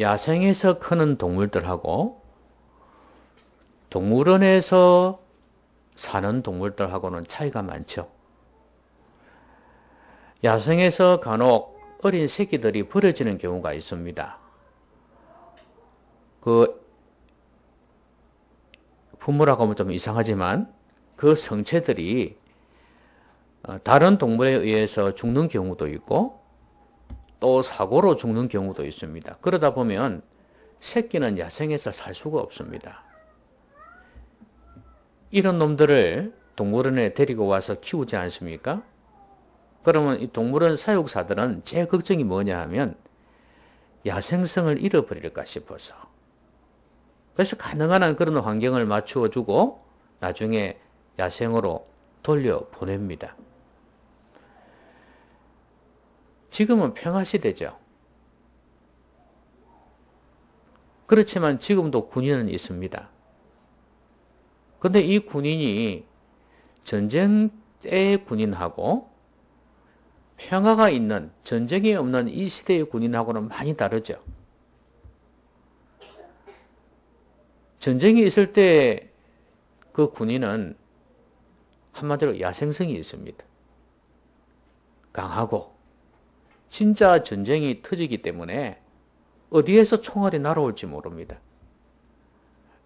야생에서 크는 동물들하고 동물원에서 사는 동물들하고는 차이가 많죠. 야생에서 간혹 어린 새끼들이 버려지는 경우가 있습니다. 그 부모라고 하면 좀 이상하지만 그 성체들이 다른 동물에 의해서 죽는 경우도 있고 또 사고로 죽는 경우도 있습니다. 그러다 보면 새끼는 야생에서 살 수가 없습니다. 이런 놈들을 동물원에 데리고 와서 키우지 않습니까? 그러면 이 동물원 사육사들은 제일 걱정이 뭐냐 하면 야생성을 잃어버릴까 싶어서. 그래서 가능한 한 그런 환경을 맞추어주고 나중에 야생으로 돌려보냅니다. 지금은 평화시대죠. 그렇지만 지금도 군인은 있습니다. 근데 이 군인이 전쟁 때의 군인하고 평화가 있는, 전쟁이 없는 이 시대의 군인하고는 많이 다르죠. 전쟁이 있을 때 그 군인은 한마디로 야생성이 있습니다. 강하고 진짜 전쟁이 터지기 때문에 어디에서 총알이 날아올지 모릅니다.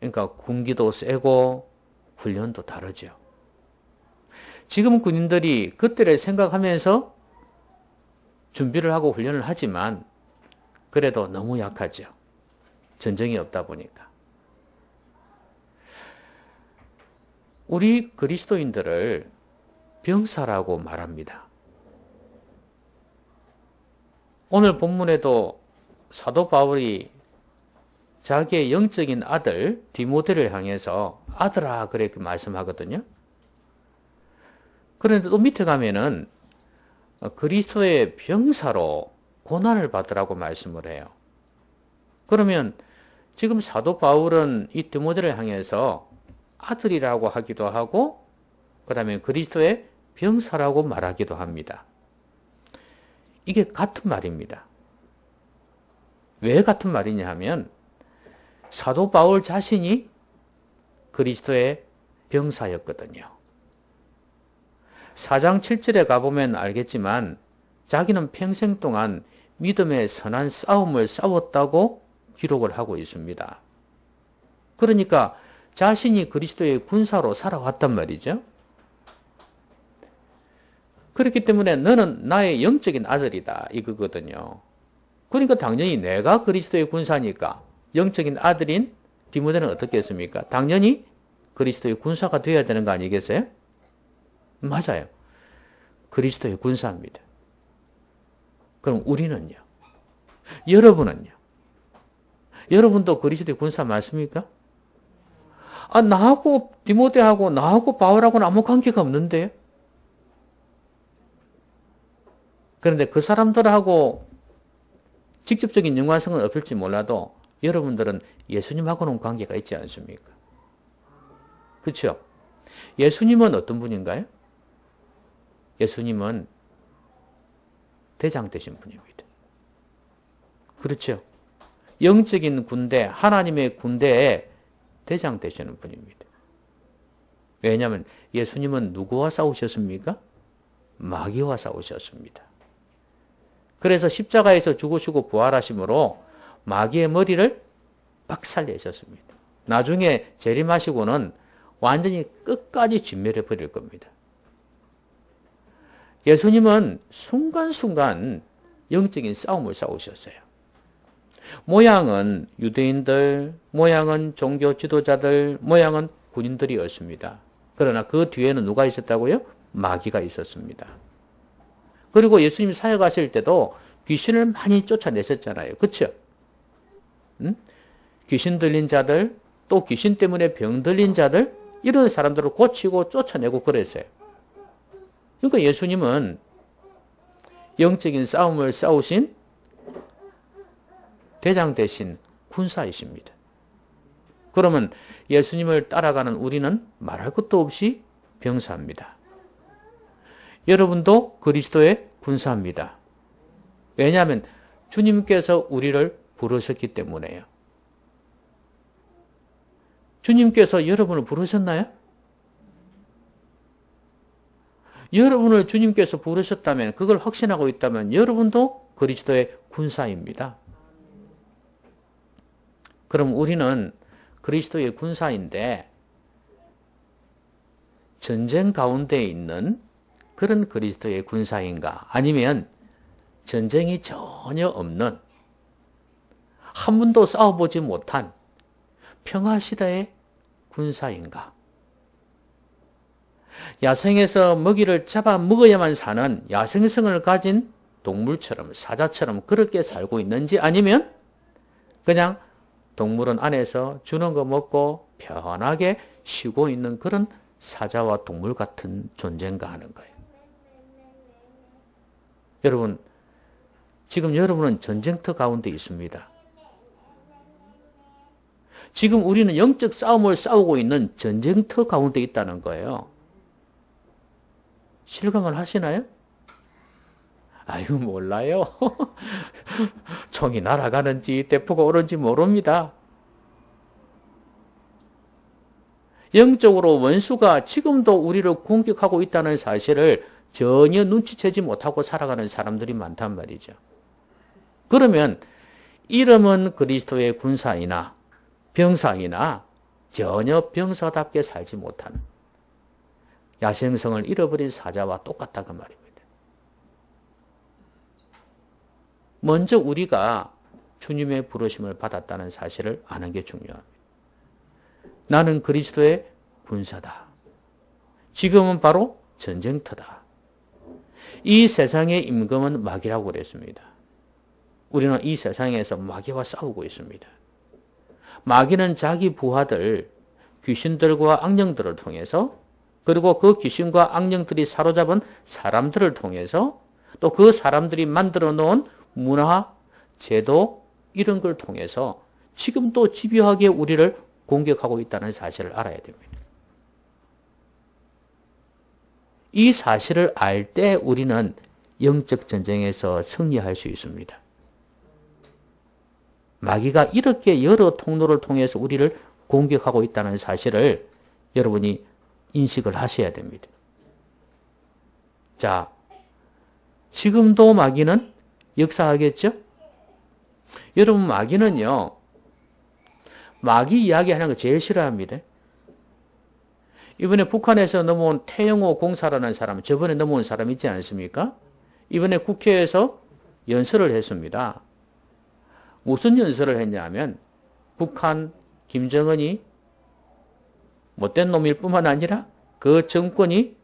그러니까 군기도 세고 훈련도 다르죠. 지금 군인들이 그때를 생각하면서 준비를 하고 훈련을 하지만 그래도 너무 약하죠. 전쟁이 없다 보니까. 우리 그리스도인들을 병사라고 말합니다. 오늘 본문에도 사도 바울이 자기의 영적인 아들 디모데를 향해서 아들아 그렇게 말씀하거든요. 그런데 또 밑에 가면은 그리스도의 병사로 고난을 받으라고 말씀을 해요. 그러면 지금 사도 바울은 이 디모데를 향해서 아들이라고 하기도 하고 그 다음에 그리스도의 병사라고 말하기도 합니다. 이게 같은 말입니다. 왜 같은 말이냐 하면 사도 바울 자신이 그리스도의 병사였거든요. 4장 7절에 가보면 알겠지만 자기는 평생 동안 믿음의 선한 싸움을 싸웠다고 기록을 하고 있습니다. 그러니까 자신이 그리스도의 군사로 살아왔단 말이죠. 그렇기 때문에 너는 나의 영적인 아들이다 이거거든요. 그러니까 당연히 내가 그리스도의 군사니까 영적인 아들인 디모데는 어떻게 했습니까? 당연히 그리스도의 군사가 되어야 되는 거 아니겠어요? 맞아요. 그리스도의 군사입니다. 그럼 우리는요? 여러분은요? 여러분도 그리스도의 군사 맞습니까? 나하고 디모데하고 나하고 바울하고는 아무 관계가 없는데요. 그런데 그 사람들하고 직접적인 연관성은 없을지 몰라도 여러분들은 예수님하고는 관계가 있지 않습니까? 그렇죠? 예수님은 어떤 분인가요? 예수님은 대장 되신 분입니다. 그렇죠? 영적인 군대, 하나님의 군대에 대장 되시는 분입니다. 왜냐하면 예수님은 누구와 싸우셨습니까? 마귀와 싸우셨습니다. 그래서 십자가에서 죽으시고 부활하심으로 마귀의 머리를 박살내셨습니다. 나중에 재림하시고는 완전히 끝까지 진멸해 버릴 겁니다. 예수님은 순간순간 영적인 싸움을 싸우셨어요. 모양은 유대인들, 모양은 종교 지도자들, 모양은 군인들이었습니다. 그러나 그 뒤에는 누가 있었다고요? 마귀가 있었습니다. 그리고 예수님이 사역하실 때도 귀신을 많이 쫓아내셨잖아요. 그렇죠? 귀신 들린 자들, 또 귀신 때문에 병 들린 자들, 이런 사람들을 고치고 쫓아내고 그랬어요. 그러니까 예수님은 영적인 싸움을 싸우신 대장 대신 군사이십니다. 그러면 예수님을 따라가는 우리는 말할 것도 없이 병사입니다. 여러분도 그리스도의 군사입니다. 왜냐하면 주님께서 우리를 부르셨기 때문에요. 주님께서 여러분을 부르셨나요? 여러분을 주님께서 부르셨다면, 그걸 확신하고 있다면 여러분도 그리스도의 군사입니다. 그럼 우리는 그리스도의 군사인데 전쟁 가운데 있는 그런 그리스도의 군사인가? 아니면 전쟁이 전혀 없는, 한 번도 싸워보지 못한 평화시대의 군사인가? 야생에서 먹이를 잡아 먹어야만 사는 야생성을 가진 동물처럼, 사자처럼 그렇게 살고 있는지, 아니면 그냥 동물원 안에서 주는 거 먹고 편하게 쉬고 있는 그런 사자와 동물 같은 존재인가 하는 거예요. 여러분, 지금 여러분은 전쟁터 가운데 있습니다. 지금 우리는 영적 싸움을 싸우고 있는 전쟁터 가운데 있다는 거예요. 실감을 하시나요? 아유, 몰라요. 총이 날아가는지 대포가 오는지 모릅니다. 영적으로 원수가 지금도 우리를 공격하고 있다는 사실을 전혀 눈치채지 못하고 살아가는 사람들이 많단 말이죠. 그러면 이름은 그리스도의 군사이나 병사이나 전혀 병사답게 살지 못하는 야생성을 잃어버린 사자와 똑같다고 말입니다. 먼저 우리가 주님의 부르심을 받았다는 사실을 아는 게 중요합니다. 나는 그리스도의 군사다. 지금은 바로 전쟁터다. 이 세상의 임금은 마귀라고 그랬습니다. 우리는 이 세상에서 마귀와 싸우고 있습니다. 마귀는 자기 부하들, 귀신들과 악령들을 통해서, 그리고 그 귀신과 악령들이 사로잡은 사람들을 통해서, 또 그 사람들이 만들어 놓은 문화, 제도, 이런 걸 통해서 지금도 집요하게 우리를 공격하고 있다는 사실을 알아야 됩니다. 이 사실을 알 때 우리는 영적 전쟁에서 승리할 수 있습니다. 마귀가 이렇게 여러 통로를 통해서 우리를 공격하고 있다는 사실을 여러분이 인식을 하셔야 됩니다. 자, 지금도 마귀는 역사하겠죠? 여러분, 마귀는요, 마귀 이야기하는 거 제일 싫어합니다. 이번에 북한에서 넘어온 태영호 공사라는 사람, 저번에 넘어온 사람 있지 않습니까? 이번에 국회에서 연설을 했습니다. 무슨 연설을 했냐면, 북한 김정은이 못된 놈일 뿐만 아니라 그 정권이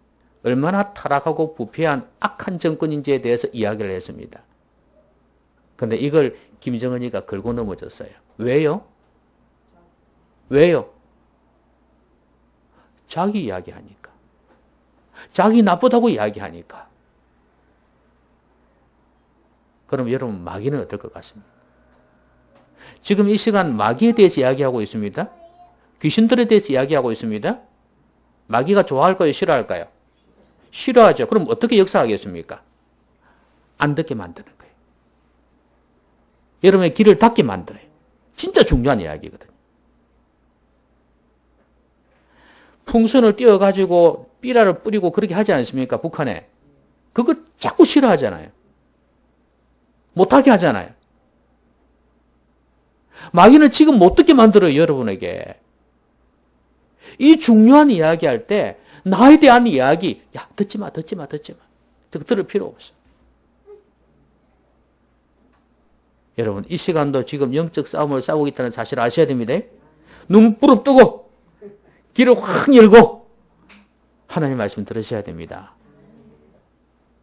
얼마나 타락하고 부패한 악한 정권인지에 대해서 이야기를 했습니다. 근데 이걸 김정은이가 걸고 넘어졌어요. 왜요? 왜요? 자기 이야기하니까. 자기 나쁘다고 이야기하니까. 그럼 여러분, 마귀는 어떨 것 같습니까? 지금 이 시간 마귀에 대해서 이야기하고 있습니다. 귀신들에 대해서 이야기하고 있습니다. 마귀가 좋아할까요? 싫어할까요? 싫어하죠. 그럼 어떻게 역사하겠습니까? 안 듣게 만드는 거예요. 여러분의 귀를 닫게 만들어요. 진짜 중요한 이야기거든요. 풍선을 띄워가지고 삐라를 뿌리고 그렇게 하지 않습니까? 북한에. 그거 자꾸 싫어하잖아요. 못하게 하잖아요. 마귀는 지금 못 듣게 만들어요, 여러분에게. 이 중요한 이야기 할 때, 나에 대한 이야기, 야, 듣지 마. 들을 필요 없어. 여러분, 이 시간도 지금 영적 싸움을 싸우고 있다는 사실을 아셔야 됩니다. 눈 부릅뜨고, 귀를 확 열고, 하나님 말씀 들으셔야 됩니다.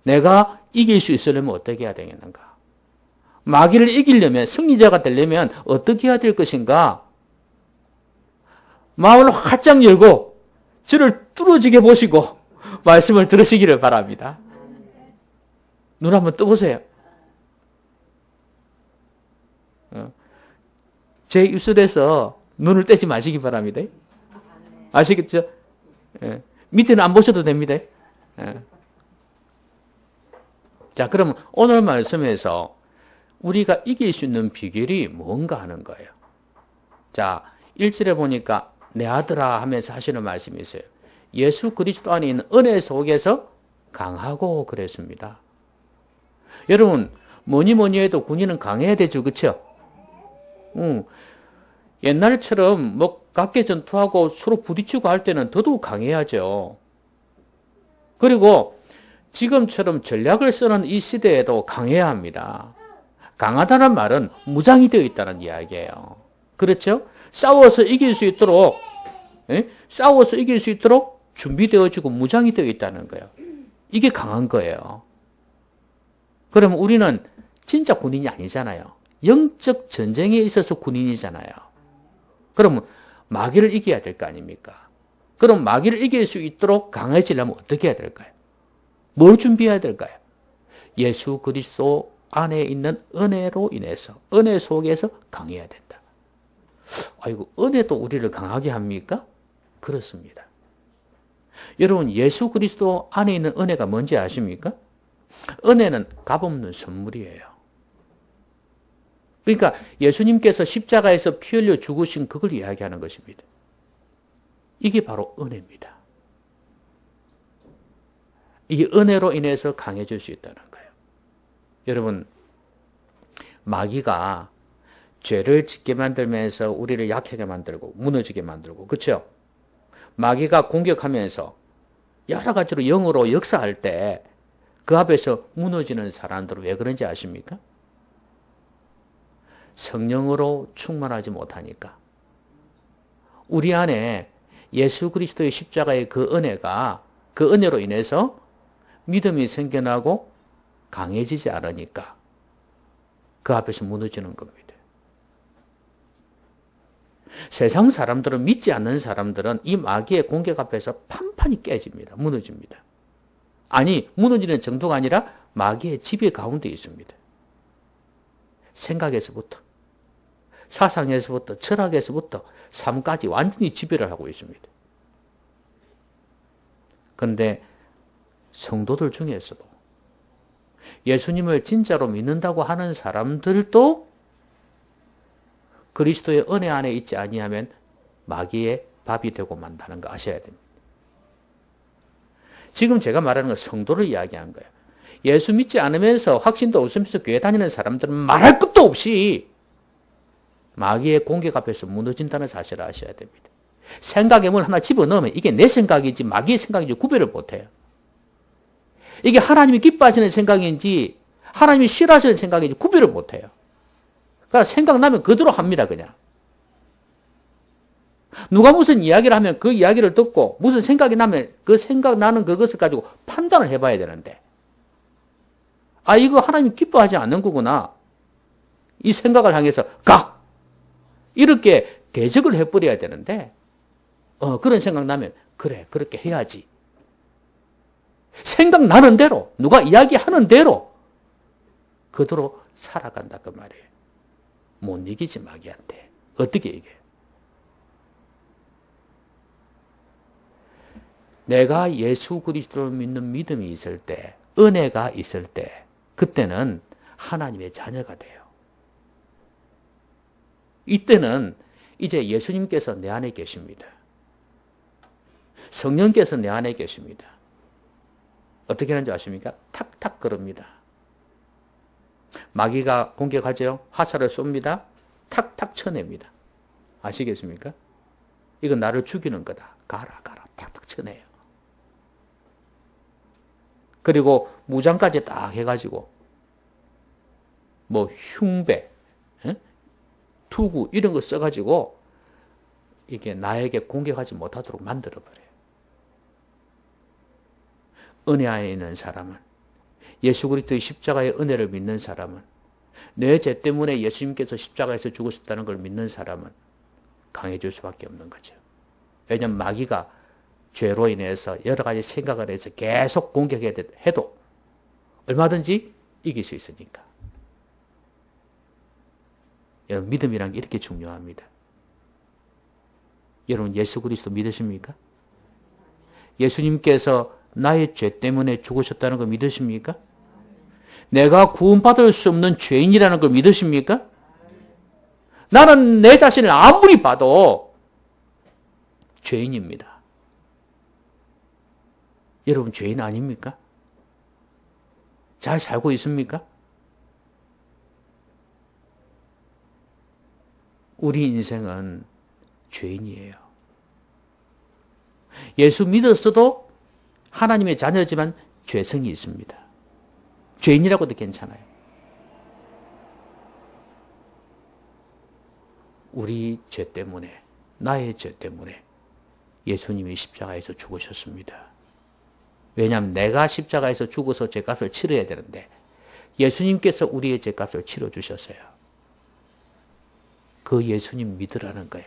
내가 이길 수 있으려면 어떻게 해야 되겠는가? 마귀를 이기려면, 승리자가 되려면 어떻게 해야 될 것인가? 마음을 활짝 열고 저를 뚫어지게 보시고 말씀을 들으시기를 바랍니다. 눈 한번 떠보세요. 제 입술에서 눈을 떼지 마시기 바랍니다. 아시겠죠? 밑에는 안 보셔도 됩니다. 자, 그럼 오늘 말씀에서 우리가 이길 수 있는 비결이 뭔가 하는 거예요. 자, 1절에 보니까 내 아들아 하면서 하시는 말씀이 있어요. 예수 그리스도 안에 있는 은혜 속에서 강하고 그랬습니다. 여러분, 뭐니 해도 군인은 강해야 되죠. 그쵸? 옛날처럼 뭐 각계 전투하고 서로 부딪히고 할 때는 더더욱 강해야죠. 그리고 지금처럼 전략을 쓰는 이 시대에도 강해야 합니다. 강하다는 말은 무장이 되어 있다는 이야기예요. 그렇죠? 싸워서 이길 수 있도록 준비되어지고 무장이 되어 있다는 거예요. 이게 강한 거예요. 그러면 우리는 진짜 군인이 아니잖아요. 영적 전쟁에 있어서 군인이잖아요. 그러면 마귀를 이겨야 될 거 아닙니까? 그럼 마귀를 이길 수 있도록 강해지려면 어떻게 해야 될까요? 뭘 준비해야 될까요? 예수 그리스도 안에 있는 은혜로 인해서, 은혜 속에서 강해야 된다. 아이고, 은혜도 우리를 강하게 합니까? 그렇습니다. 여러분, 예수 그리스도 안에 있는 은혜가 뭔지 아십니까? 은혜는 값없는 선물이에요. 그러니까 예수님께서 십자가에서 피 흘려 죽으신 그걸 이야기하는 것입니다. 이게 바로 은혜입니다. 이게 은혜로 인해서 강해질 수 있다는 거예요. 여러분, 마귀가 죄를 짓게 만들면서 우리를 약하게 만들고 무너지게 만들고, 그렇죠? 마귀가 공격하면서 여러 가지로 영으로 역사할 때 그 앞에서 무너지는 사람들은 왜 그런지 아십니까? 성령으로 충만하지 못하니까. 우리 안에 예수 그리스도의 십자가의 그 은혜가, 그 은혜로 인해서 믿음이 생겨나고 강해지지 않으니까 그 앞에서 무너지는 겁니다. 세상 사람들은, 믿지 않는 사람들은 이 마귀의 공격 앞에서 판판이 깨집니다. 무너집니다. 아니, 무너지는 정도가 아니라 마귀의 지배 가운데 있습니다. 생각에서부터, 사상에서부터, 철학에서부터 삶까지 완전히 지배를 하고 있습니다. 그런데 성도들 중에서도 예수님을 진짜로 믿는다고 하는 사람들도 그리스도의 은혜 안에 있지 아니하면 마귀의 밥이 되고 만다는 거 아셔야 됩니다. 지금 제가 말하는 건 성도를 이야기한 거예요. 예수 믿지 않으면서 확신도 없으면서 교회 다니는 사람들은 말할 것도 없이 마귀의 공격 앞에서 무너진다는 사실을 아셔야 됩니다. 생각에 뭘 하나 집어넣으면 이게 내 생각인지 마귀의 생각인지 구별을 못해요. 이게 하나님이 기뻐하시는 생각인지 하나님이 싫어하시는 생각인지 구별을 못해요. 그러니까 생각나면 그대로 합니다. 그냥. 누가 무슨 이야기를 하면 그 이야기를 듣고 무슨 생각이 나면 그 생각나는 그것을 가지고 판단을 해봐야 되는데, 아, 이거 하나님이 기뻐하지 않는 거구나, 이 생각을 향해서 가! 이렇게 대적을 해버려야 되는데, 그런 생각 나면 그래, 그렇게 해야지. 생각나는 대로, 누가 이야기하는 대로 그대로 살아간다 그 말이에요. 못 이기지 마귀한테. 어떻게 이겨요? 내가 예수 그리스도를 믿는 믿음이 있을 때, 은혜가 있을 때, 그때는 하나님의 자녀가 돼요. 이때는 이제 예수님께서 내 안에 계십니다. 성령께서 내 안에 계십니다. 어떻게 하는지 아십니까? 탁탁 걸읍니다. 마귀가 공격하죠? 화살을 쏩니다. 탁탁 쳐냅니다. 아시겠습니까? 이건 나를 죽이는 거다. 가라 가라 탁탁 쳐내요. 그리고 무장까지 딱 해가지고 뭐 흉배, 투구 이런 거 써가지고 이게 나에게 공격하지 못하도록 만들어버려요. 은혜 안에 있는 사람은, 예수 그리스도의 십자가의 은혜를 믿는 사람은, 내 죄 때문에 예수님께서 십자가에서 죽으셨다는 걸 믿는 사람은 강해질 수밖에 없는 거죠. 왜냐하면 마귀가 죄로 인해서 여러 가지 생각을 해서 계속 공격해도 얼마든지 이길 수 있으니까. 여러분, 믿음이란 게 이렇게 중요합니다. 여러분, 예수 그리스도 믿으십니까? 예수님께서 나의 죄 때문에 죽으셨다는 거 믿으십니까? 내가 구원받을 수 없는 죄인이라는 걸 믿으십니까? 나는 내 자신을 아무리 봐도 죄인입니다. 여러분 죄인 아닙니까? 잘 살고 있습니까? 우리 인생은 죄인이에요. 예수 믿었어도 하나님의 자녀지만 죄성이 있습니다. 죄인이라고도 괜찮아요. 우리 죄 때문에, 나의 죄 때문에 예수님이 십자가에서 죽으셨습니다. 왜냐하면 내가 십자가에서 죽어서 죄값을 치러야 되는데 예수님께서 우리의 죄값을 치러주셨어요. 그 예수님 믿으라는 거야.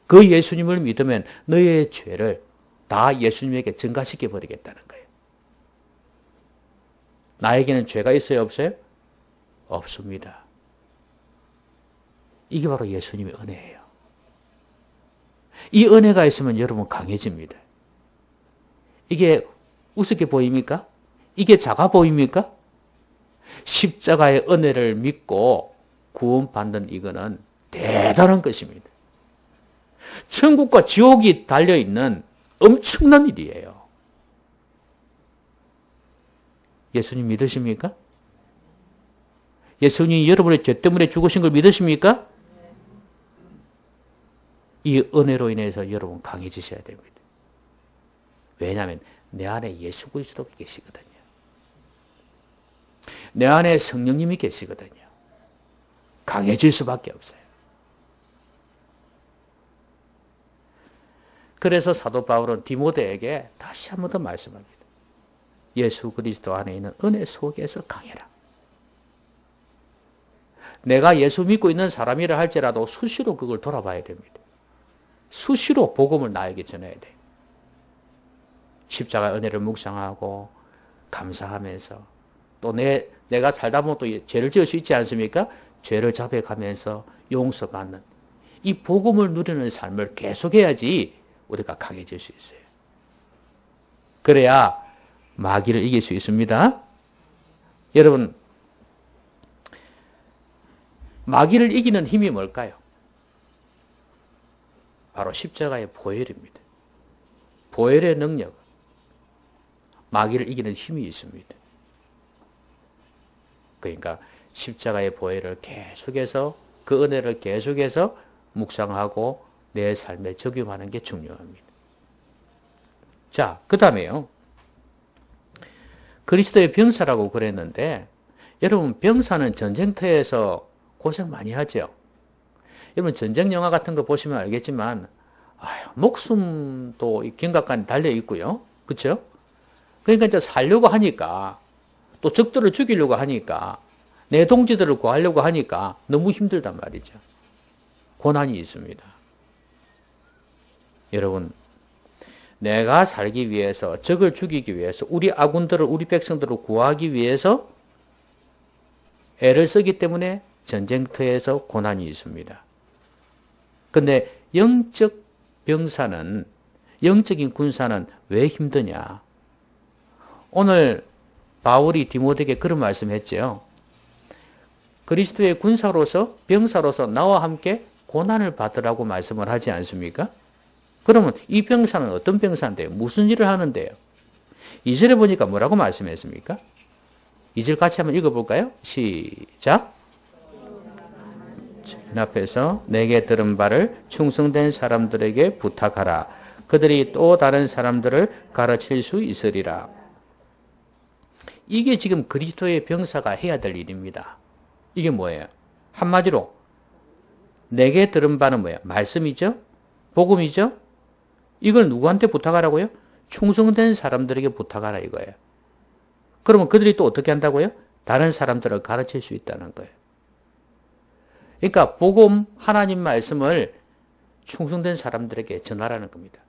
그 예수님을 믿으면 너의 죄를 다 예수님에게 증가시켜 버리겠다는 거예요. 나에게는 죄가 있어요, 없어요? 없습니다. 이게 바로 예수님의 은혜예요. 이 은혜가 있으면 여러분 강해집니다. 이게 우습게 보입니까? 이게 작아 보입니까? 십자가의 은혜를 믿고 구원받는 이거는 대단한 것입니다. 천국과 지옥이 달려있는 엄청난 일이에요. 예수님 믿으십니까? 예수님이 여러분의 죄 때문에 죽으신 걸 믿으십니까? 이 은혜로 인해서 여러분 강해지셔야 됩니다. 왜냐하면 내 안에 예수 그리스도가 계시거든요. 내 안에 성령님이 계시거든요. 강해질 수밖에 없어요. 그래서 사도 바울은 디모데에게 다시 한 번 더 말씀합니다. 예수 그리스도 안에 있는 은혜 속에서 강해라. 내가 예수 믿고 있는 사람이라 할지라도 수시로 그걸 돌아봐야 됩니다. 수시로 복음을 나에게 전해야 돼요. 십자가 은혜를 묵상하고 감사하면서 또 내가 살다 보면 또 죄를 지을 수 있지 않습니까? 죄를 자백하면서 용서받는 이 복음을 누리는 삶을 계속해야지 우리가 강해질 수 있어요. 그래야 마귀를 이길 수 있습니다. 여러분, 마귀를 이기는 힘이 뭘까요? 바로 십자가의 보혈입니다. 보혈의 능력, 마귀를 이기는 힘이 있습니다. 그러니까 십자가의 보혈을 계속해서 그 은혜를 계속해서 묵상하고 내 삶에 적용하는 게 중요합니다. 자, 그 다음에요. 그리스도의 병사라고 그랬는데 여러분 병사는 전쟁터에서 고생 많이 하죠. 여러분 전쟁 영화 같은 거 보시면 알겠지만 목숨도 긴각간에 달려 있고요. 그렇죠? 그러니까 이제 살려고 하니까 또 적들을 죽이려고 하니까 내 동지들을 구하려고 하니까 너무 힘들단 말이죠. 고난이 있습니다. 여러분 내가 살기 위해서 적을 죽이기 위해서 우리 아군들을 우리 백성들을 구하기 위해서 애를 쓰기 때문에 전쟁터에서 고난이 있습니다. 근데 영적 병사는 영적인 군사는 왜 힘드냐? 오늘 바울이 디모데에게 그런 말씀했죠. 그리스도의 군사로서 병사로서 나와 함께 고난을 받으라고 말씀을 하지 않습니까? 그러면 이 병사는 어떤 병사인데요? 무슨 일을 하는데요? 2절에 보니까 뭐라고 말씀했습니까? 2절 같이 한번 읽어볼까요? 시작! 앞에서 내게 들은 바를 충성된 사람들에게 부탁하라. 그들이 또 다른 사람들을 가르칠 수 있으리라. 이게 지금 그리스도의 병사가 해야 될 일입니다. 이게 뭐예요? 한마디로 내게 들은 바는 뭐예요? 말씀이죠? 복음이죠? 이걸 누구한테 부탁하라고요? 충성된 사람들에게 부탁하라 이거예요. 그러면 그들이 또 어떻게 한다고요? 다른 사람들을 가르칠 수 있다는 거예요. 그러니까 복음 하나님 말씀을 충성된 사람들에게 전하라는 겁니다.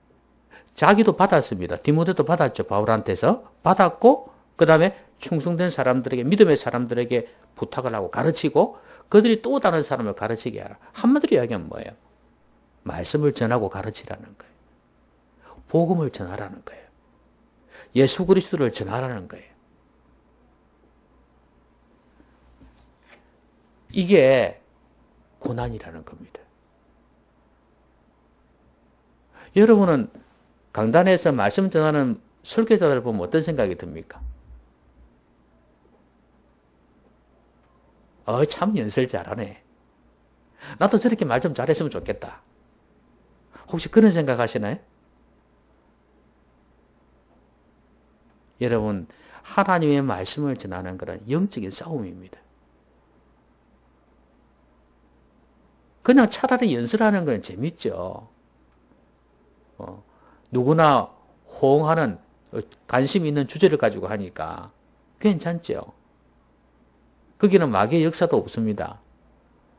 자기도 받았습니다. 디모데도 받았죠. 바울한테서 받았고 그 다음에 충성된 사람들에게 믿음의 사람들에게 부탁을 하고 가르치고 그들이 또 다른 사람을 가르치게 하라. 한마디로 이야기하면 뭐예요? 말씀을 전하고 가르치라는 거예요. 복음을 전하라는 거예요. 예수 그리스도를 전하라는 거예요. 이게 고난이라는 겁니다. 여러분은 강단에서 말씀 전하는 설교자들 보면 어떤 생각이 듭니까? 참 연설 잘하네. 나도 저렇게 말 좀 잘했으면 좋겠다. 혹시 그런 생각 하시나요? 여러분, 하나님의 말씀을 전하는 것은 영적인 싸움입니다. 그냥 차라리 연설하는 건 재밌죠. 누구나 호응하는 관심 있는 주제를 가지고 하니까 괜찮죠. 거기는 마귀의 역사도 없습니다.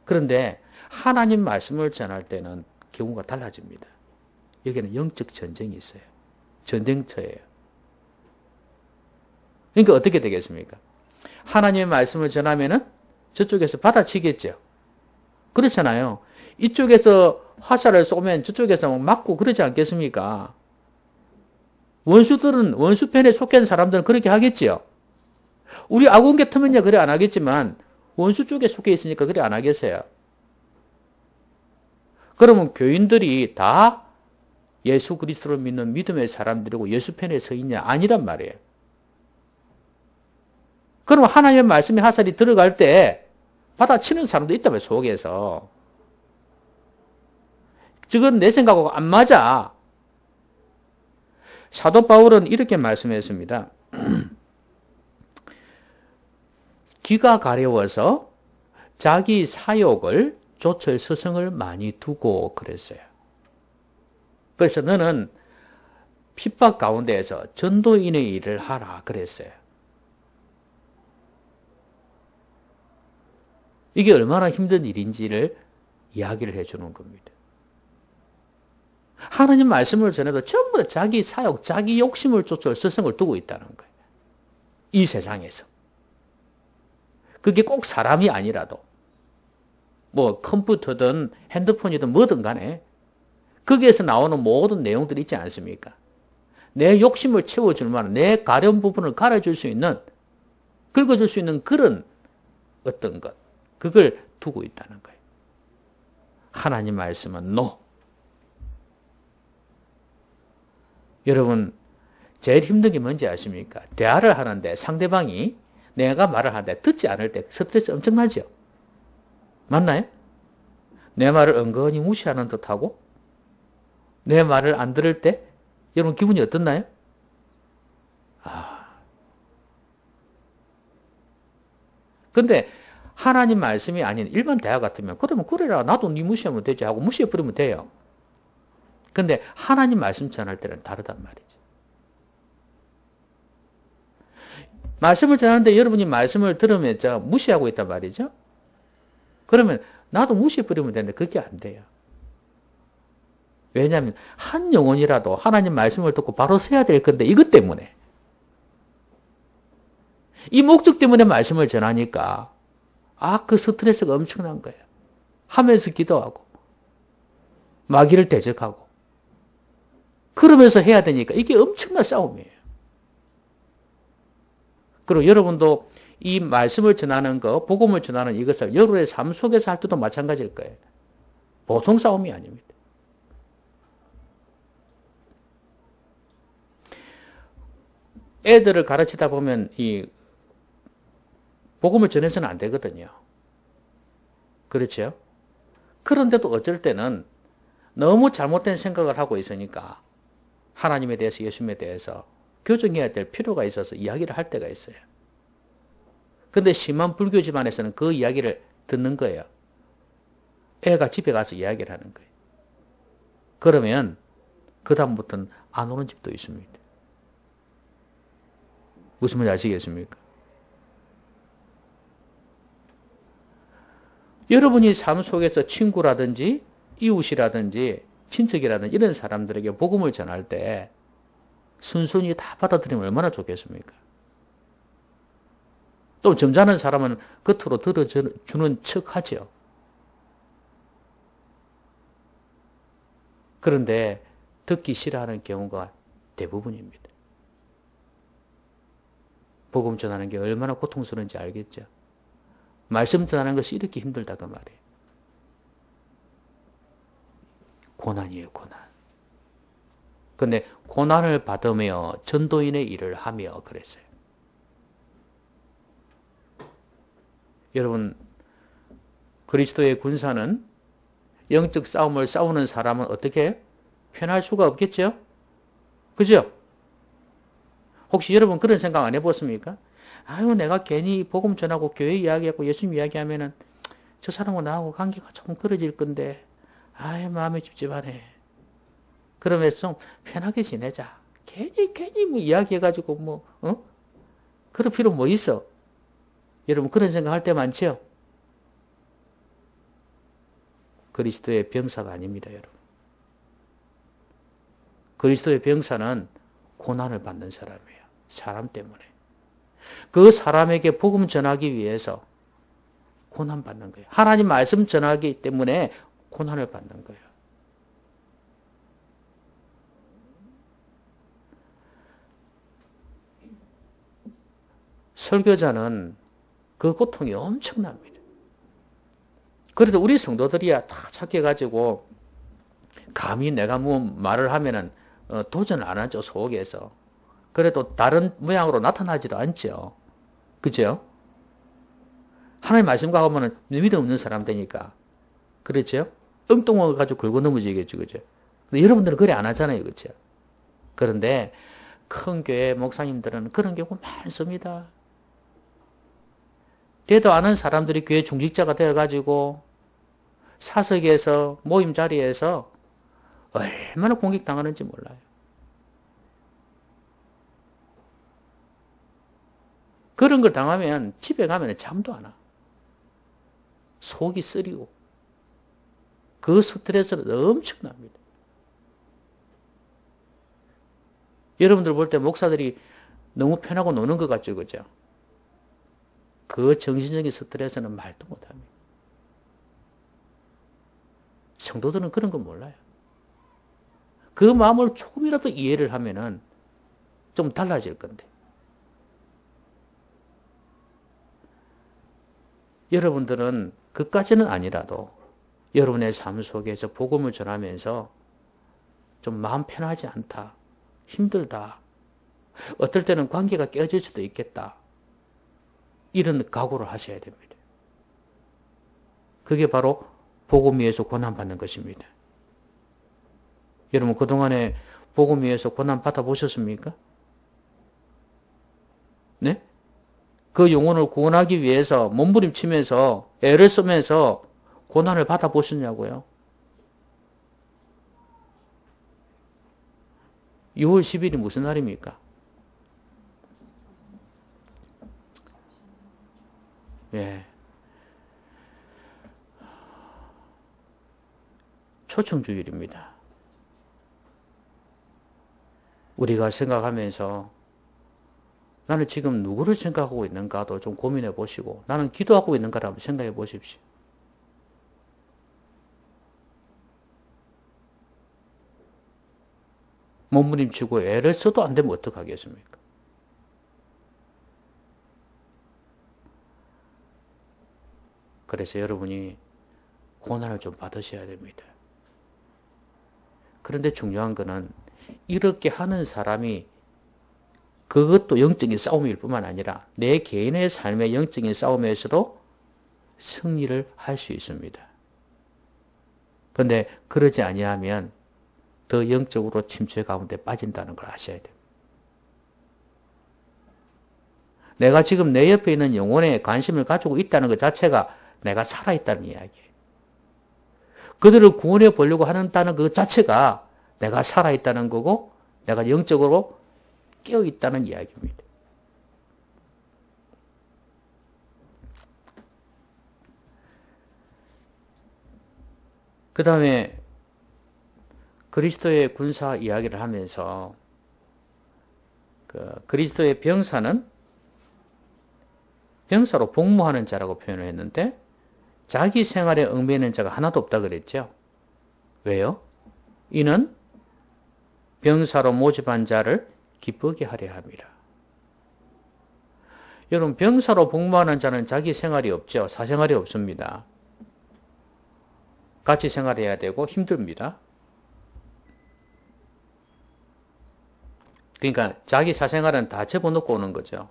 그런데 하나님 말씀을 전할 때는 경우가 달라집니다. 여기는 영적 전쟁이 있어요. 전쟁터예요. 그러니까 어떻게 되겠습니까? 하나님의 말씀을 전하면은 저쪽에서 받아치겠죠. 그렇잖아요. 이쪽에서 화살을 쏘면 저쪽에서 맞고 그러지 않겠습니까? 원수들은, 원수편에 속한 사람들은 그렇게 하겠지요. 우리 아군계 터면야 그래 안 하겠지만 원수 쪽에 속해 있으니까 그래 안 하겠어요. 그러면 교인들이 다 예수 그리스도를 믿는 믿음의 사람들이고 예수 편에 서 있냐? 아니란 말이에요. 그러면 하나님의 말씀의 화살이 들어갈 때 받아치는 사람도 있다면 속에서. 지금 내 생각하고 안 맞아. 사도 바울은 이렇게 말씀했습니다. 귀가 가려워서 자기 사욕을 좇을 스승을 많이 두고 그랬어요. 그래서 너는 핍박 가운데에서 전도인의 일을 하라 그랬어요. 이게 얼마나 힘든 일인지를 이야기를 해주는 겁니다. 하나님 말씀을 전해도 전부 다 자기 사욕, 자기 욕심을 좇을 스승을 두고 있다는 거예요. 이 세상에서. 그게 꼭 사람이 아니라도 뭐 컴퓨터든 핸드폰이든 뭐든 간에 거기에서 나오는 모든 내용들이 있지 않습니까? 내 욕심을 채워줄 만한 내 가려운 부분을 가려줄 수 있는 긁어줄 수 있는 그런 어떤 것 그걸 두고 있다는 거예요. 하나님 말씀은 노. 여러분 제일 힘든 게 뭔지 아십니까? 대화를 하는데 상대방이 내가 말을 하는데 듣지 않을 때 스트레스 엄청나죠? 맞나요? 내 말을 은근히 무시하는 듯하고 내 말을 안 들을 때 여러분 기분이 어떻나요? 근데 하나님 말씀이 아닌 일반 대화 같으면 그러면 그래라 나도 네 무시하면 되지 하고 무시해버리면 돼요. 근데 하나님 말씀 전할 때는 다르단 말이죠. 말씀을 전하는데 여러분이 말씀을 들으면 무시하고 있단 말이죠. 그러면 나도 무시해버리면 되는데 그게 안 돼요. 왜냐하면 한 영혼이라도 하나님 말씀을 듣고 바로 서야 될 건데 이것 때문에 이 목적 때문에 말씀을 전하니까 그 스트레스가 엄청난 거예요. 하면서 기도하고 마귀를 대적하고 그러면서 해야 되니까 이게 엄청난 싸움이에요. 그리고 여러분도 이 말씀을 전하는 거, 복음을 전하는 이것을 여러분의 삶 속에서 할 때도 마찬가지일 거예요. 보통 싸움이 아닙니다. 애들을 가르치다 보면 이 복음을 전해서는 안 되거든요. 그렇죠? 그런데도 어쩔 때는 너무 잘못된 생각을 하고 있으니까 하나님에 대해서 예수님에 대해서 교정해야 될 필요가 있어서 이야기를 할 때가 있어요. 근데 심한 불교 집안에서는 그 이야기를 듣는 거예요. 애가 집에 가서 이야기를 하는 거예요. 그러면 그 다음부터는 안 오는 집도 있습니다. 무슨 말인지 아시겠습니까? 여러분이 삶 속에서 친구라든지 이웃이라든지 친척이라든지 이런 사람들에게 복음을 전할 때 순순히 다 받아들이면 얼마나 좋겠습니까? 또 점잖은 사람은 겉으로 들어주는 척하죠. 그런데 듣기 싫어하는 경우가 대부분입니다. 복음 전하는 게 얼마나 고통스러운지 알겠죠? 말씀 전하는 것이 이렇게 힘들다 그 말이에요. 고난이에요, 고난. 근데 고난을 받으며 전도인의 일을 하며 그랬어요. 여러분, 그리스도의 군사는 영적 싸움을 싸우는 사람은 어떻게 편할 수가 없겠죠? 그죠? 혹시 여러분 그런 생각 안 해봤습니까? 아유, 내가 괜히 복음 전하고 교회 이야기하고 예수님 이야기하면은 저 사람하고 나하고 관계가 조금 그러질 건데, 아유, 마음이 찝찝하네. 그러면서 좀 편하게 지내자. 괜히 뭐 이야기해가지고 뭐, 그럴 필요 뭐 있어? 여러분 그런 생각 할 때 많죠? 그리스도의 병사가 아닙니다, 여러분. 그리스도의 병사는 고난을 받는 사람이에요. 사람 때문에. 그 사람에게 복음 전하기 위해서 고난 받는 거예요. 하나님 말씀 전하기 때문에 고난을 받는 거예요. 설교자는 그 고통이 엄청납니다. 그래도 우리 성도들이야 다 착해가지고 감히 내가 뭐 말을 하면은 도전을 안 하죠, 속에서. 그래도 다른 모양으로 나타나지도 않죠. 그죠? 하나님 말씀과 하면은 믿음 없는 사람 되니까. 그렇죠? 엉뚱한 거 가지고 긁어 넘어지겠죠, 그죠? 근데 여러분들은 그래 안 하잖아요, 그죠? 그런데 큰 교회 목사님들은 그런 경우 많습니다. 되도 않은 사람들이 교회 중직자가 되어가지고 사석에서 모임 자리에서 얼마나 공격당하는지 몰라요. 그런 걸 당하면 집에 가면 잠도 안 와. 속이 쓰리고. 그 스트레스는 엄청납니다. 여러분들 볼 때 목사들이 너무 편하고 노는 것 같죠, 그죠? 그 정신적인 스트레스는 말도 못합니다. 성도들은 그런 건 몰라요. 그 마음을 조금이라도 이해를 하면은 좀 달라질 건데. 여러분들은 그까지는 아니라도 여러분의 삶 속에서 복음을 전하면서 좀 마음 편하지 않다. 힘들다. 어떨 때는 관계가 깨질 수도 있겠다. 이런 각오를 하셔야 됩니다. 그게 바로 복음 위에서 고난받는 것입니다. 여러분 그동안에 복음 위에서 고난 받아보셨습니까? 네? 그 영혼을 구원하기 위해서 몸부림치면서 애를 쓰면서 고난을 받아보셨냐고요? 6월 10일이 무슨 날입니까? 예. 초청주일입니다. 우리가 생각하면서 나는 지금 누구를 생각하고 있는가도 좀 고민해 보시고 나는 기도하고 있는가를 한번 생각해 보십시오. 몸부림치고 애를 써도 안 되면 어떡하겠습니까? 그래서 여러분이 고난을 좀 받으셔야 됩니다. 그런데 중요한 거는 이렇게 하는 사람이 그것도 영적인 싸움일 뿐만 아니라 내 개인의 삶의 영적인 싸움에서도 승리를 할 수 있습니다. 그런데 그러지 아니하면 더 영적으로 침체 가운데 빠진다는 걸 아셔야 돼요. 내가 지금 내 옆에 있는 영혼에 관심을 가지고 있다는 것 자체가 내가 살아있다는 이야기예요. 그들을 구원해 보려고 한다는 그 자체가 내가 살아있다는 거고 내가 영적으로 깨어있다는 이야기입니다. 그 다음에 그리스도의 군사 이야기를 하면서 그리스도의 병사는 병사로 복무하는 자라고 표현을 했는데 자기 생활에 얽매이는 자가 하나도 없다 그랬죠. 왜요? 이는 병사로 모집한 자를 기쁘게 하려 함이라. 여러분 병사로 복무하는 자는 자기 생활이 없죠. 사생활이 없습니다. 같이 생활해야 되고 힘듭니다. 그러니까 자기 사생활은 다 집어넣고 오는 거죠.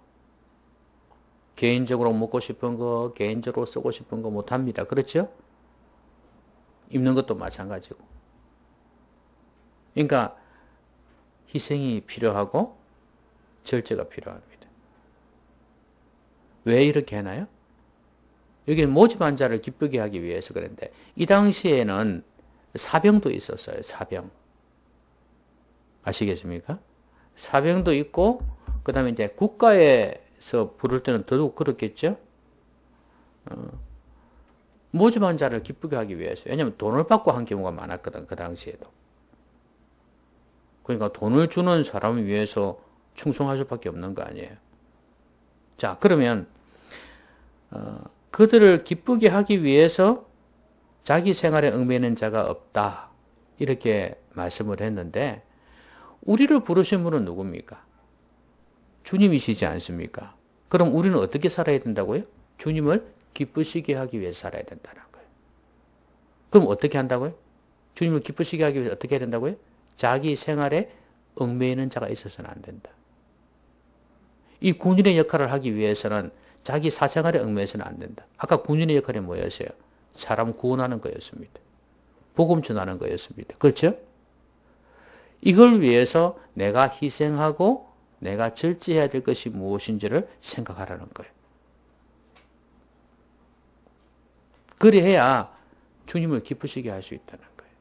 개인적으로 먹고 싶은 거, 개인적으로 쓰고 싶은 거 못합니다. 그렇죠? 입는 것도 마찬가지고. 그러니까 희생이 필요하고 절제가 필요합니다. 왜 이렇게 하나요? 여기는 모집한 자를 기쁘게 하기 위해서 그런데 이 당시에는 사병도 있었어요. 사병. 아시겠습니까? 사병도 있고 그 다음에 이제 국가에서 부를 때는 더더욱 그렇겠죠. 모집한 자를 기쁘게 하기 위해서. 왜냐하면 돈을 받고 한 경우가 많았거든. 그 당시에도. 그러니까 돈을 주는 사람을 위해서 충성할 수밖에 없는 거 아니에요. 자, 그러면 그들을 기쁘게 하기 위해서 자기 생활에 얽매이는 자가 없다. 이렇게 말씀을 했는데 우리를 부르신 분은 누굽니까? 주님이시지 않습니까? 그럼 우리는 어떻게 살아야 된다고요? 주님을 기쁘시게 하기 위해서 살아야 된다는 거예요. 그럼 어떻게 한다고요? 주님을 기쁘시게 하기 위해서 어떻게 해야 된다고요? 자기 생활에 얽매이는 자가 있어서는 안 된다. 이 군인의 역할을 하기 위해서는 자기 사생활에 얽매여서는 안 된다. 아까 군인의 역할이 뭐였어요? 사람 구원하는 거였습니다. 복음 전하는 거였습니다. 그렇죠? 이걸 위해서 내가 희생하고 내가 절제해야 될 것이 무엇인지를 생각하라는 거예요. 그래야 주님을 기쁘시게 할 수 있다는 거예요.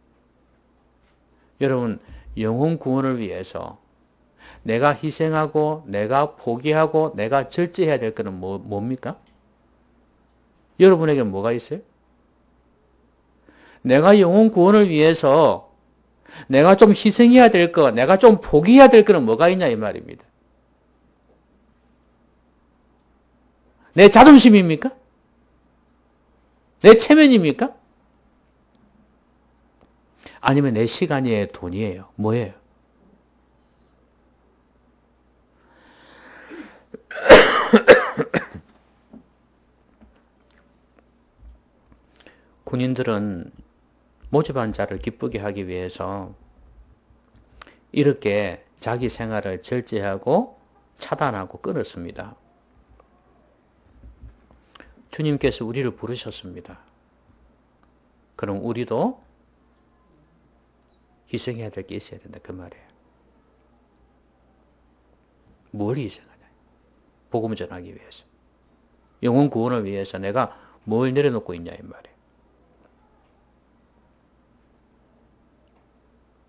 여러분, 영혼 구원을 위해서 내가 희생하고 내가 포기하고 내가 절제해야 될 것은 뭡니까? 여러분에게 뭐가 있어요? 내가 영혼 구원을 위해서 내가 좀 희생해야 될 것, 내가 좀 포기해야 될 것은 뭐가 있냐 이 말입니다. 내 자존심입니까? 내 체면입니까? 아니면 내 시간이에요? 돈이에요? 뭐예요? 군인들은 모집한 자를 기쁘게 하기 위해서 이렇게 자기 생활을 절제하고 차단하고 끊었습니다. 주님께서 우리를 부르셨습니다. 그럼 우리도 희생해야 될 게 있어야 된다. 그 말이에요. 뭘 희생하냐? 복음 전하기 위해서. 영혼 구원을 위해서 내가 뭘 내려놓고 있냐 이 말이에요.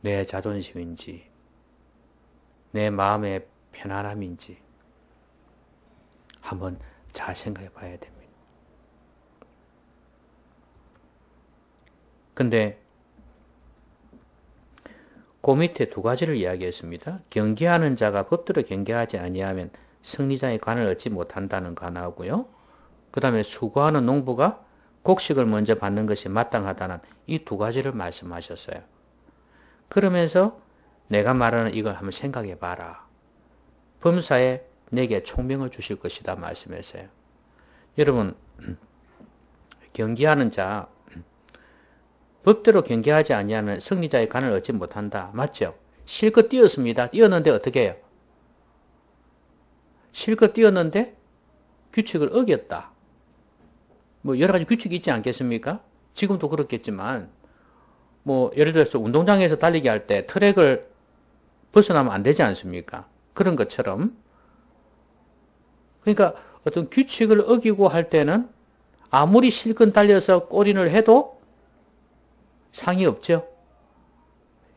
내 자존심인지 내 마음의 편안함인지 한번 잘 생각해 봐야 됩니다. 근데 그 밑에 두 가지를 이야기했습니다. 경계하는 자가 법대로 경계하지 아니하면 승리자의 관을 얻지 못한다는 거 하나고요. 그 다음에 수고하는 농부가 곡식을 먼저 받는 것이 마땅하다는 이 두 가지를 말씀하셨어요. 그러면서 내가 말하는 이걸 한번 생각해 봐라. 범사에 내게 총명을 주실 것이다 말씀했어요. 여러분, 경계하는 자, 법대로 경계하지 아니하면 승리자의 관을 얻지 못한다. 맞죠? 실컷 뛰었습니다. 뛰었는데 어떻게 해요? 실컷 뛰었는데 규칙을 어겼다. 뭐 여러 가지 규칙이 있지 않겠습니까? 지금도 그렇겠지만 뭐 예를 들어서 운동장에서 달리기 할 때 트랙을 벗어나면 안 되지 않습니까? 그런 것처럼 그러니까 어떤 규칙을 어기고 할 때는 아무리 실컷 달려서 골인을 해도 상이 없죠.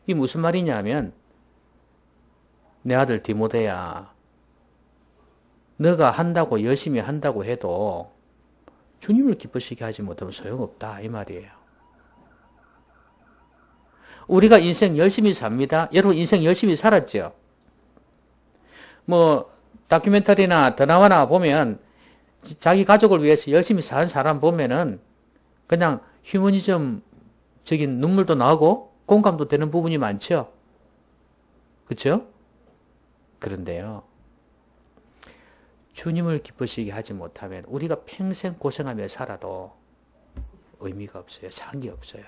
이 무슨 말이냐면 내 아들 디모데야 너가 한다고 열심히 한다고 해도 주님을 기쁘시게 하지 못하면 소용없다 이 말이에요. 우리가 인생 열심히 삽니다. 여러분 인생 열심히 살았죠. 뭐 다큐멘터리나 드라마나 보면 자기 가족을 위해서 열심히 산 사람 보면은 그냥 휴머니즘적인 눈물도 나고 공감도 되는 부분이 많죠. 그렇죠? 그런데요. 주님을 기쁘시게 하지 못하면 우리가 평생 고생하며 살아도 의미가 없어요. 상이 없어요.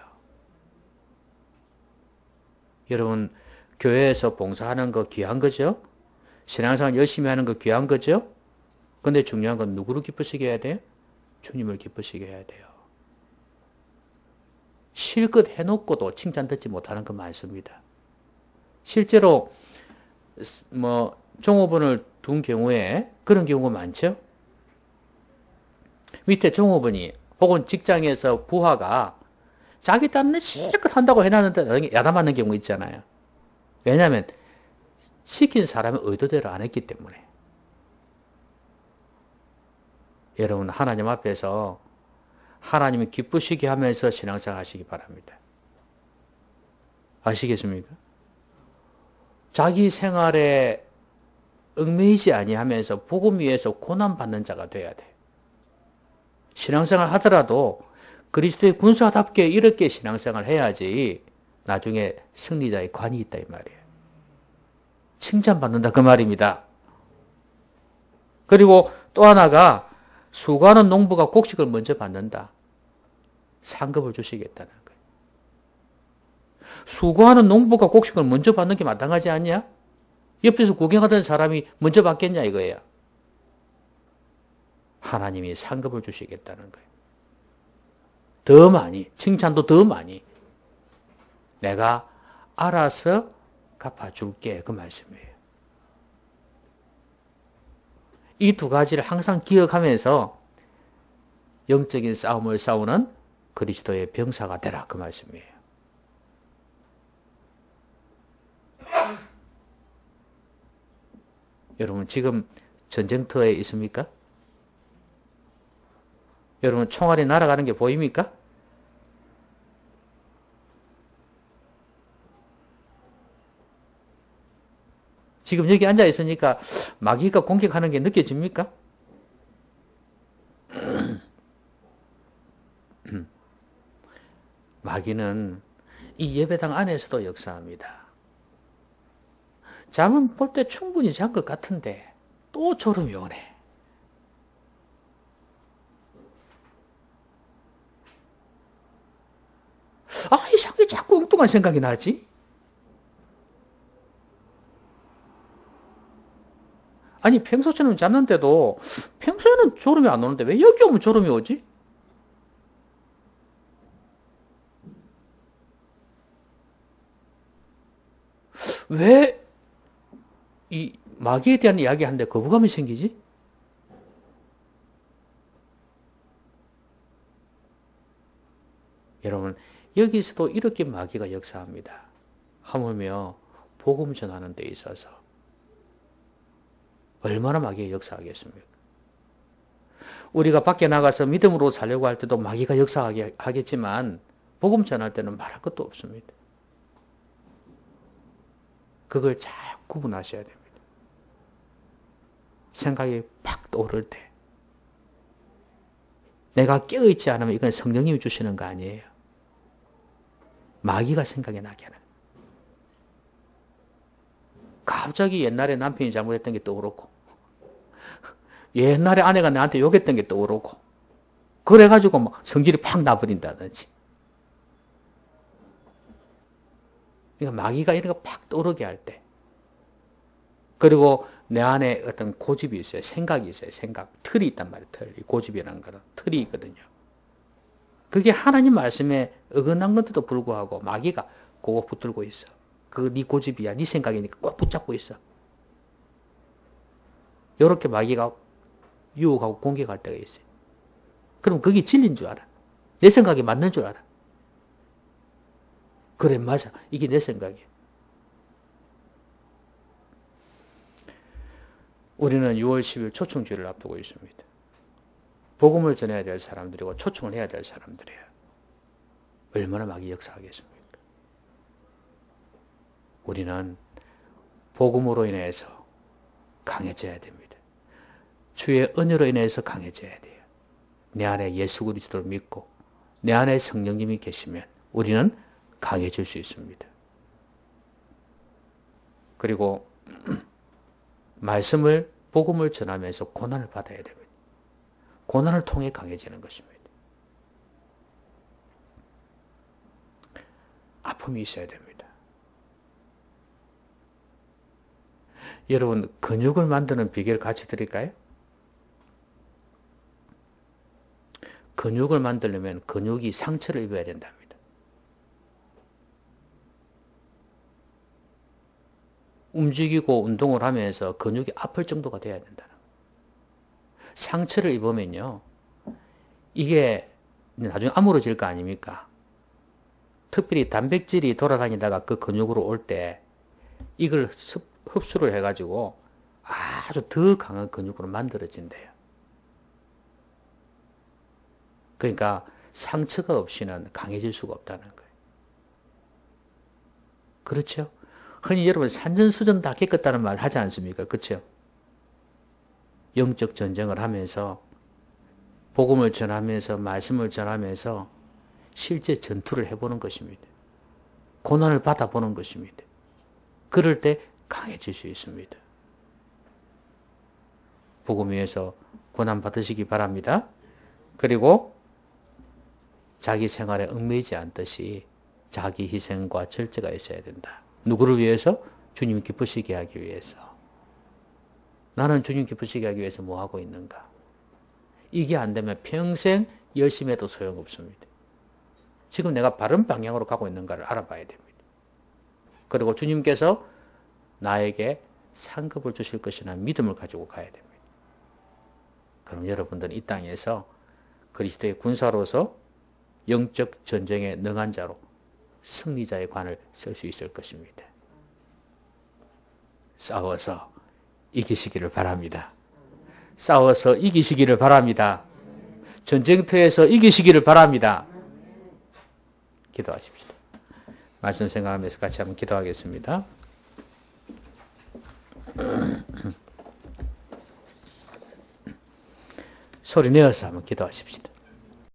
여러분, 교회에서 봉사하는 거 귀한 거죠? 신앙생활 열심히 하는 거 귀한 거죠? 근데 중요한 건 누구를 기쁘시게 해야 돼요? 주님을 기쁘시게 해야 돼요. 실컷 해놓고도 칭찬 듣지 못하는 거 많습니다. 실제로 종업원을 둔 경우에 그런 경우가 많죠. 밑에 종업원이 혹은 직장에서 부하가 자기 딴에 실컷 한다고 해놨는데 야단맞는 경우 있잖아요. 왜냐하면 시킨 사람의 의도대로 안 했기 때문에. 여러분, 하나님 앞에서 하나님이 기쁘시게 하면서 신앙생활 하시기 바랍니다. 아시겠습니까? 자기 생활에 얽매이지 아니하면서 복음 위에서 고난받는 자가 돼야 돼. 신앙생활 하더라도 그리스도의 군사답게 이렇게 신앙생활 해야지 나중에 승리자의 관이 있다 이 말이에요. 칭찬받는다 그 말입니다. 그리고 또 하나가 수고하는 농부가 곡식을 먼저 받는다. 상급을 주시겠다는 거예요. 수고하는 농부가 곡식을 먼저 받는 게 마땅하지 않냐? 옆에서 구경하던 사람이 먼저 받겠냐 이거예요. 하나님이 상급을 주시겠다는 거예요. 더 많이, 칭찬도 더 많이. 내가 알아서 갚아줄게 그 말씀이에요. 이 두 가지를 항상 기억하면서 영적인 싸움을 싸우는 그리스도의 병사가 되라 그 말씀이에요. 여러분 지금 전쟁터에 있습니까? 여러분 총알이 날아가는 게 보입니까? 지금 여기 앉아 있으니까 마귀가 공격하는 게 느껴집니까? 마귀는 이 예배당 안에서도 역사합니다. 잠은 볼 때 충분히 잔 것 같은데 또 졸음이 오네. 이상하게 자꾸 엉뚱한 생각이 나지? 아니 평소처럼 잤는데도 평소에는 졸음이 안 오는데 왜 여기 오면 졸음이 오지? 왜 이 마귀에 대한 이야기 하는데 거부감이 생기지? 여러분 여기서도 이렇게 마귀가 역사합니다. 하물며 복음 전하는 데 있어서 얼마나 마귀가 역사하겠습니까? 우리가 밖에 나가서 믿음으로 살려고 할 때도 마귀가 역사하게 하겠지만 복음 전할 때는 말할 것도 없습니다. 그걸 잘 구분하셔야 됩니다. 생각이 팍 떠오를 때 내가 깨어있지 않으면 이건 성령님이 주시는 거 아니에요. 마귀가 생각이 나게 하는. 갑자기 옛날에 남편이 잘못했던 게 떠오르고 옛날에 아내가 나한테 욕했던 게 떠오르고 그래가지고 막 성질이 팍 나버린다든지. 그러니까 마귀가 이런 거 팍 떠오르게 할 때 그리고 내 안에 어떤 고집이 있어요. 생각이 있어요. 생각. 틀이 있단 말이에요. 틀. 고집이라는 거는 틀이 있거든요. 그게 하나님 말씀에 어긋난 건데도 불구하고 마귀가 그거 붙들고 있어. 그거 네 고집이야. 네 생각이니까 꼭 붙잡고 있어. 이렇게 마귀가 유혹하고 공격할 때가 있어요. 그럼 그게 진리인 줄 알아. 내 생각이 맞는 줄 알아. 그래 맞아. 이게 내 생각이야. 우리는 6월 10일 초청주일을 앞두고 있습니다. 복음을 전해야 될 사람들이고 초청을 해야 될 사람들이에요. 얼마나 마귀 역사하겠습니까? 우리는 복음으로 인해서 강해져야 됩니다. 주의 은혜로 인해서 강해져야 돼요. 내 안에 예수 그리스도를 믿고 내 안에 성령님이 계시면 우리는 강해질 수 있습니다. 그리고 말씀을 복음을 전하면서 고난을 받아야 됩니다. 고난을 통해 강해지는 것입니다. 아픔이 있어야 됩니다. 여러분, 근육을 만드는 비결 같이 드릴까요? 근육을 만들려면 근육이 상처를 입어야 된답니다. 움직이고 운동을 하면서 근육이 아플 정도가 돼야 된다는 거예요. 상처를 입으면요, 이게 나중에 아물어질 거 아닙니까? 특별히 단백질이 돌아다니다가 그 근육으로 올 때 이걸 흡수를 해가지고 아주 더 강한 근육으로 만들어진대요. 그러니까 상처가 없이는 강해질 수가 없다는 거예요. 그렇죠? 흔히 여러분 산전수전 다 겪었다는 말 하지 않습니까? 그렇죠? 영적 전쟁을 하면서 복음을 전하면서 말씀을 전하면서 실제 전투를 해보는 것입니다. 고난을 받아보는 것입니다. 그럴 때 강해질 수 있습니다. 복음 위에서 고난 받으시기 바랍니다. 그리고 자기 생활에 얽매이지 않듯이 자기 희생과 절제가 있어야 된다. 누구를 위해서? 주님 기쁘시게 하기 위해서. 나는 주님 기쁘시게 하기 위해서 뭐 하고 있는가? 이게 안 되면 평생 열심히 해도 소용없습니다. 지금 내가 바른 방향으로 가고 있는가를 알아봐야 됩니다. 그리고 주님께서 나에게 상급을 주실 것이나 믿음을 가지고 가야 됩니다. 그럼 여러분들은 이 땅에서 그리스도의 군사로서 영적 전쟁에 능한 자로 승리자의 관을 쓸 수 있을 것입니다. 싸워서 이기시기를 바랍니다. 싸워서 이기시기를 바랍니다. 전쟁터에서 이기시기를 바랍니다. 기도하십시오. 말씀 생각하면서 같이 한번 기도하겠습니다. 소리 내어서 한번 기도하십시다.